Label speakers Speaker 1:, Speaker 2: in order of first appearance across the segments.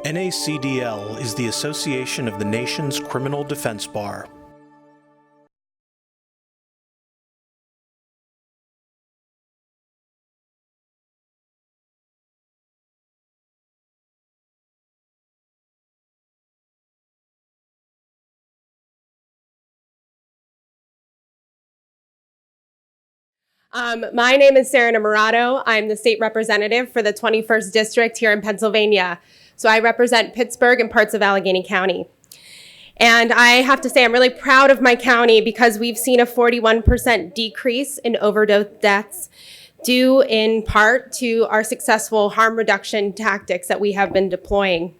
Speaker 1: NACDL is the association of the nation's criminal defense bar.
Speaker 2: My name is Sara Innamorato. I'm the state representative for the 21st District here in Pennsylvania. So I represent Pittsburgh and parts of Allegheny County. And I have to say I'm really proud of my county because we've seen a 41% decrease in overdose deaths due in part to our successful harm reduction tactics that we have been deploying.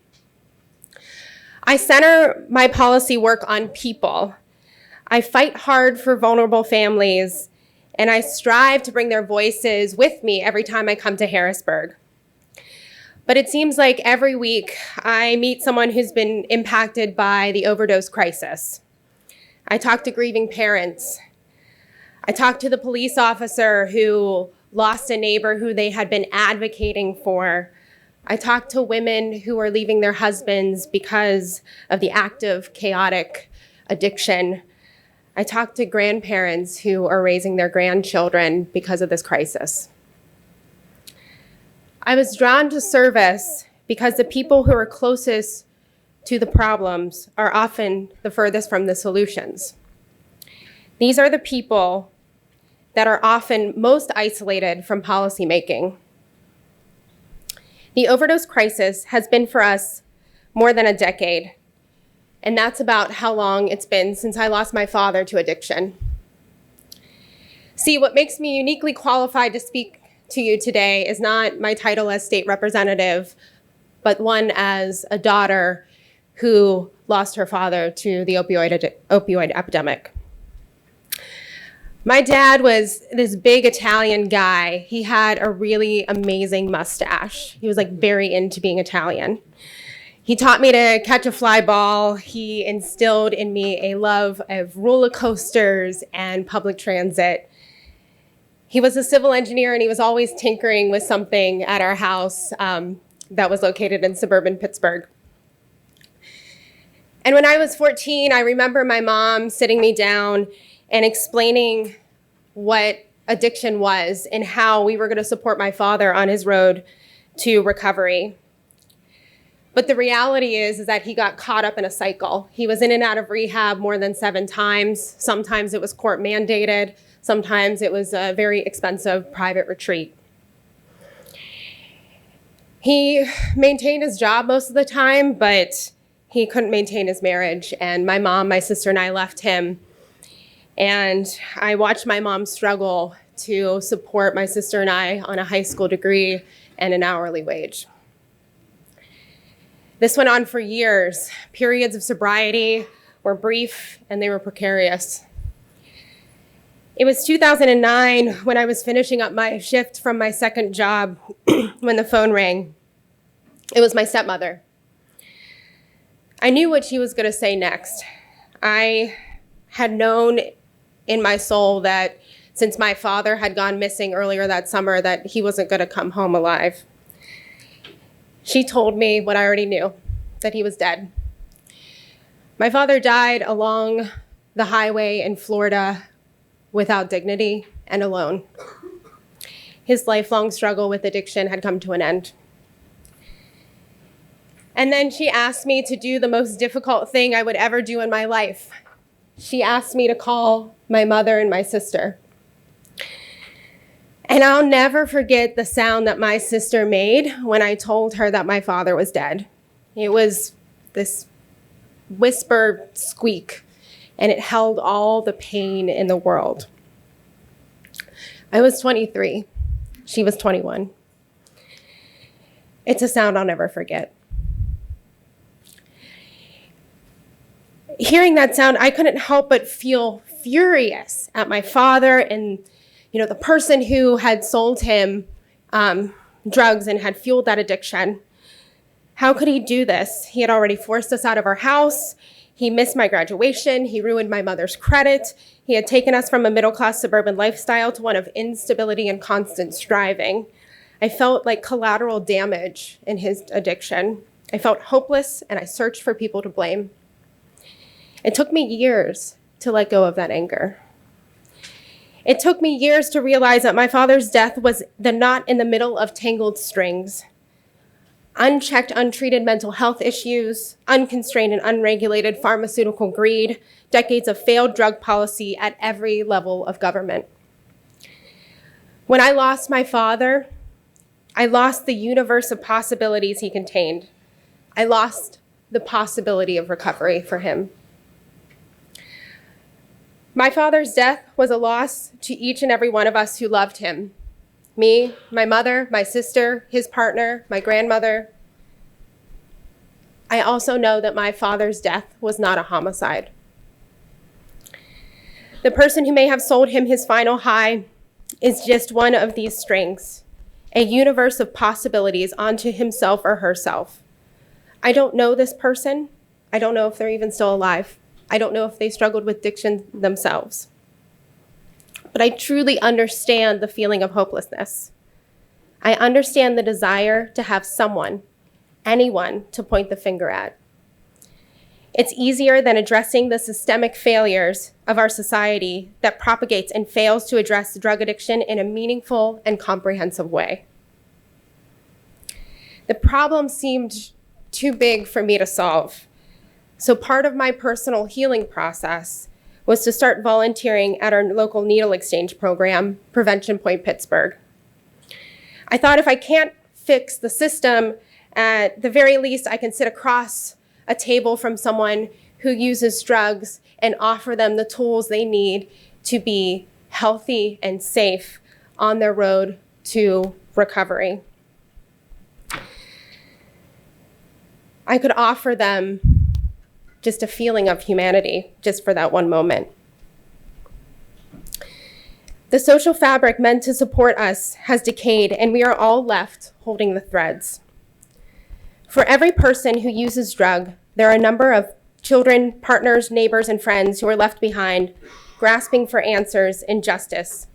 Speaker 2: I center my policy work on people. I fight hard for vulnerable families, and I strive to bring their voices with me every time I come to Harrisburg. But it seems like every week I meet someone who's been impacted by the overdose crisis. I talk to grieving parents. I talk to the police officer who lost a neighbor who they had been advocating for. I talk to women who are leaving their husbands because of the active, chaotic addiction. I talk to grandparents who are raising their grandchildren because of this crisis. I was drawn to service because the people who are closest to the problems are often the furthest from the solutions. These are the people that are often most isolated from policymaking. The overdose crisis has been for us more than a decade. And that's about how long it's been since I lost my father to addiction. See, what makes me uniquely qualified to speak to you today is not my title as state representative, but one as a daughter who lost her father to the opioid epidemic. My dad was this big Italian guy. He had a really amazing mustache. He was like very into being Italian. He taught me to catch a fly ball. He instilled in me a love of roller coasters and public transit. He was a civil engineer and he was always tinkering with something at our house that was located in suburban Pittsburgh. And when I was 14, I remember my mom sitting me down and explaining what addiction was and how we were going to support my father on his road to recovery. But the reality is that he got caught up in a cycle. He was in and out of rehab more than 7 times. Sometimes it was court mandated. Sometimes it was a very expensive private retreat. He maintained his job most of the time, but he couldn't maintain his marriage. And my mom, my sister, and I left him. And I watched my mom struggle to support my sister and I on a high school degree and an hourly wage. This went on for years. Periods of sobriety were brief and they were precarious. It was 2009 when I was finishing up my shift from my second job when the phone rang. It was my stepmother. I knew what she was going to say next. I had known in my soul that since my father had gone missing earlier that summer, that he wasn't going to come home alive. She told me what I already knew, that he was dead. My father died along the highway in Florida without dignity and alone. His lifelong struggle with addiction had come to an end. And then she asked me to do the most difficult thing I would ever do in my life. She asked me to call my mother and my sister. And I'll never forget the sound that my sister made when I told her that my father was dead. It was this whisper squeak, and it held all the pain in the world. I was 23. She was 21. It's a sound I'll never forget. Hearing that sound, I couldn't help but feel furious at my father and the person who had sold him drugs and had fueled that addiction. How could he do this? He had already forced us out of our house. He missed my graduation. He ruined my mother's credit. He had taken us from a middle-class suburban lifestyle to one of instability and constant striving. I felt like collateral damage in his addiction. I felt hopeless, and I searched for people to blame. It took me years to let go of that anger. It took me years to realize that my father's death was the knot in the middle of tangled strings. Unchecked, untreated mental health issues, unconstrained and unregulated pharmaceutical greed, decades of failed drug policy at every level of government. When I lost my father, I lost the universe of possibilities he contained. I lost the possibility of recovery for him. My father's death was a loss to each and every one of us who loved him. Me, my mother, my sister, his partner, my grandmother. I also know that my father's death was not a homicide. The person who may have sold him his final high is just one of these strings, a universe of possibilities onto himself or herself. I don't know this person. I don't know if they're even still alive. I don't know if they struggled with addiction themselves. But I truly understand the feeling of hopelessness. I understand the desire to have someone, anyone, to point the finger at. It's easier than addressing the systemic failures of our society that propagates and fails to address drug addiction in a meaningful and comprehensive way. The problem seemed too big for me to solve. So part of my personal healing process was to start volunteering at our local needle exchange program, Prevention Point Pittsburgh. I thought if I can't fix the system, at the very least, I can sit across a table from someone who uses drugs and offer them the tools they need to be healthy and safe on their road to recovery. I could offer them just a feeling of humanity, just for that one moment. The social fabric meant to support us has decayed, and we are all left holding the threads. For every person who uses drug, there are a number of children, partners, neighbors, and friends who are left behind, grasping for answers and justice.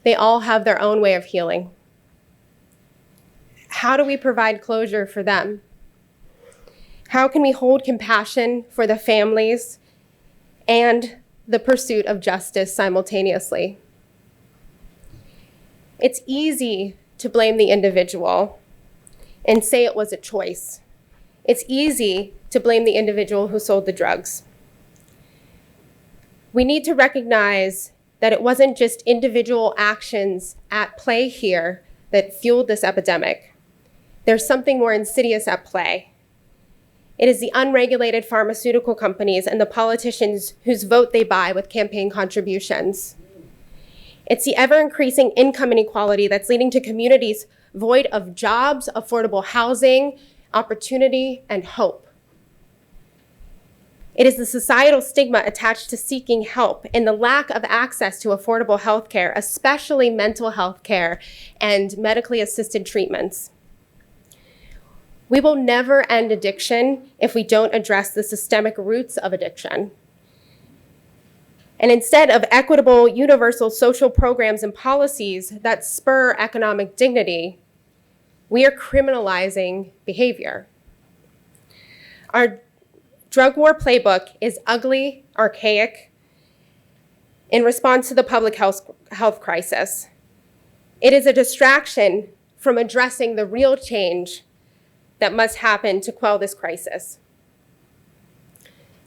Speaker 2: They all have their own way of healing. How do we provide closure for them? How can we hold compassion for the families and the pursuit of justice simultaneously? It's easy to blame the individual and say it was a choice. It's easy to blame the individual who sold the drugs. We need to recognize that it wasn't just individual actions at play here that fueled this epidemic. There's something more insidious at play. It is the unregulated pharmaceutical companies and the politicians whose vote they buy with campaign contributions. It's the ever-increasing income inequality that's leading to communities void of jobs, affordable housing, opportunity, and hope. It is the societal stigma attached to seeking help and the lack of access to affordable health care, especially mental health care and medically assisted treatments. We will never end addiction if we don't address the systemic roots of addiction. And instead of equitable, universal social programs and policies that spur economic dignity, we are criminalizing behavior. Our drug war playbook is ugly, archaic, in response to the public health crisis. It is a distraction from addressing the real change that must happen to quell this crisis.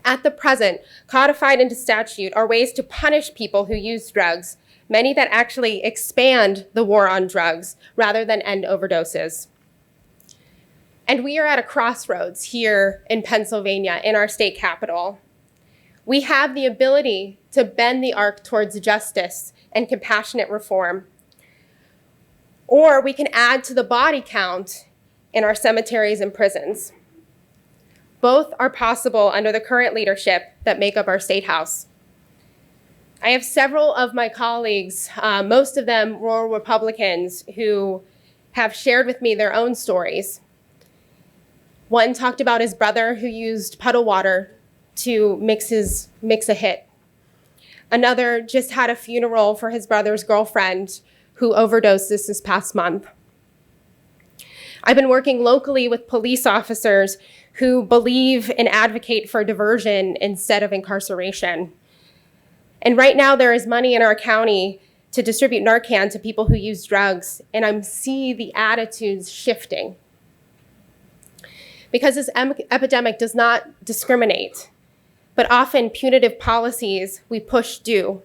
Speaker 2: At the present, codified into statute are ways to punish people who use drugs, many that actually expand the war on drugs rather than end overdoses. And we are at a crossroads here in Pennsylvania, in our state capital. We have the ability to bend the arc towards justice and compassionate reform. Or we can add to the body count in our cemeteries and prisons. Both are possible under the current leadership that make up our state house. I have several of my colleagues, most of them rural Republicans, who have shared with me their own stories. One talked about his brother who used puddle water to mix a hit. Another just had a funeral for his brother's girlfriend who overdosed this past month. I've been working locally with police officers who believe and advocate for diversion instead of incarceration. And right now there is money in our county to distribute Narcan to people who use drugs, and I see the attitudes shifting. Because this epidemic does not discriminate, but often punitive policies we push do.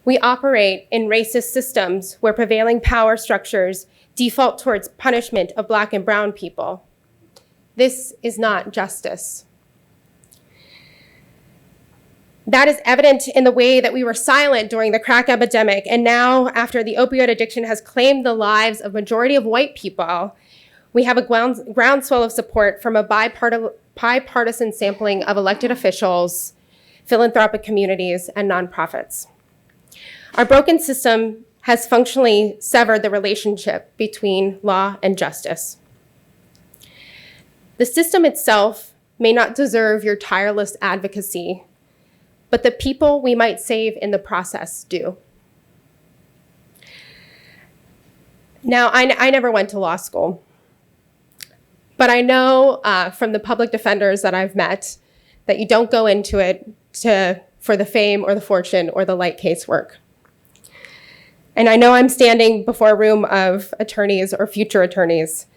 Speaker 2: We operate in racist systems where prevailing power structures default towards punishment of Black and brown people. This is not justice. That is evident in the way that we were silent during the crack epidemic, and now, after the opioid addiction has claimed the lives of majority of white people, we have a groundswell of support from a bipartisan sampling of elected officials, philanthropic communities, and nonprofits. Our broken system has functionally severed the relationship between law and justice. The system itself may not deserve your tireless advocacy, but the people we might save in the process do. Now, I never went to law school, but I know from the public defenders that I've met that you don't go into it for the fame or the fortune or the light casework. And I know I'm standing before a room of attorneys or future attorneys,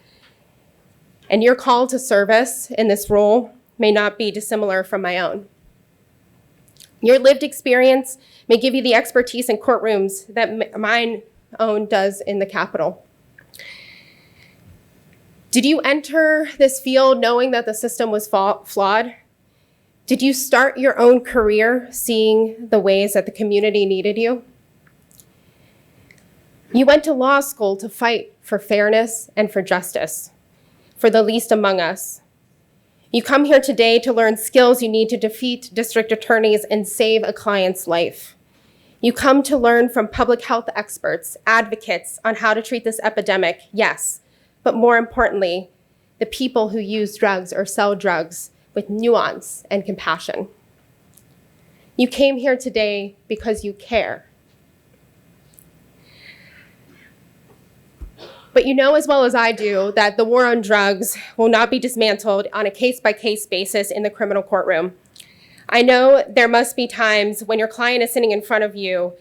Speaker 2: and your call to service in this role may not be dissimilar from my own. Your lived experience may give you the expertise in courtrooms that mine own does in the Capitol. Did you enter this field knowing that the system was flawed? Did you start your own career seeing the ways that the community needed you? You went to law school to fight for fairness and for justice, for the least among us. You come here today to learn skills you need to defeat district attorneys and save a client's life. You come to learn from public health experts, advocates on how to treat this epidemic, yes, but more importantly, the people who use drugs or sell drugs with nuance and compassion. You came here today because you care. But you know as well as I do that the war on drugs will not be dismantled on a case-by-case basis in the criminal courtroom. I know there must be times when your client is sitting in front of you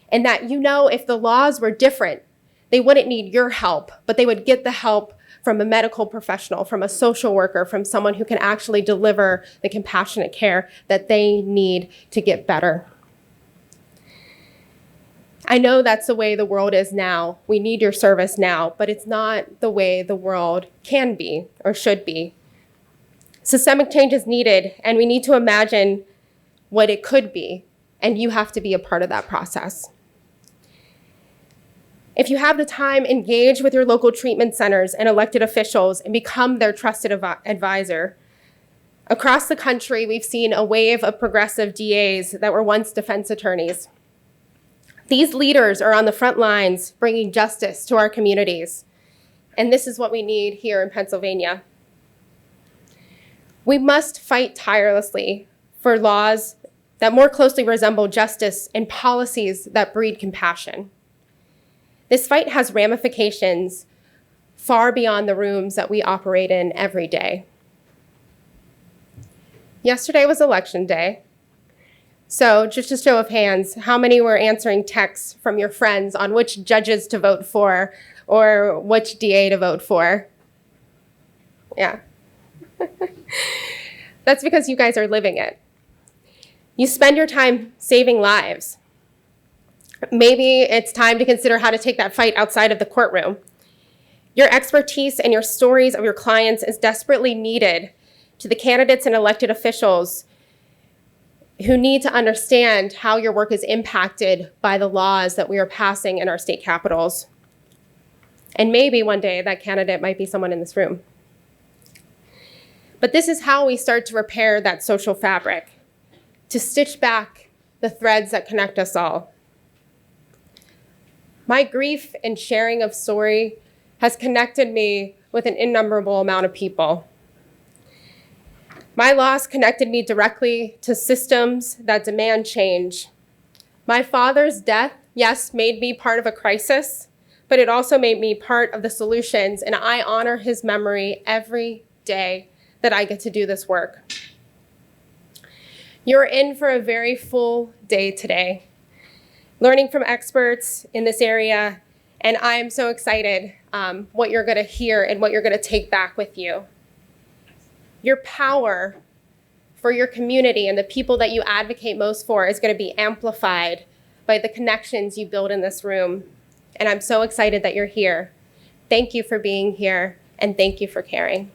Speaker 2: and that you know if the laws were different, they wouldn't need your help, but they would get the help from a medical professional, from a social worker, from someone who can actually deliver the compassionate care that they need to get better. I know that's the way the world is now. We need your service now, but it's not the way the world can be or should be. Systemic change is needed, and we need to imagine what it could be, and you have to be a part of that process. If you have the time, engage with your local treatment centers and elected officials and become their trusted advisor. Across the country, we've seen a wave of progressive DAs that were once defense attorneys. These leaders are on the front lines bringing justice to our communities, and this is what we need here in Pennsylvania. We must fight tirelessly for laws that more closely resemble justice and policies that breed compassion. This fight has ramifications far beyond the rooms that we operate in every day. Yesterday was election day. So just a show of hands, how many were answering texts from your friends on which judges to vote for or which DA to vote for? Yeah. That's because you guys are living it. You spend your time saving lives. Maybe it's time to consider how to take that fight outside of the courtroom. Your expertise and your stories of your clients is desperately needed to the candidates and elected officials who need to understand how your work is impacted by the laws that we are passing in our state capitals. And maybe one day that candidate might be someone in this room. But this is how we start to repair that social fabric, to stitch back the threads that connect us all. My grief and sharing of story has connected me with an innumerable amount of people. My loss connected me directly to systems that demand change. My father's death, yes, made me part of a crisis, but it also made me part of the solutions, and I honor his memory every day that I get to do this work. You're in for a very full day today, learning from experts in this area, and I am so excited what you're going to hear and what you're going to take back with you. Your power for your community and the people that you advocate most for is going to be amplified by the connections you build in this room. And I'm so excited that you're here. Thank you for being here, and thank you for caring.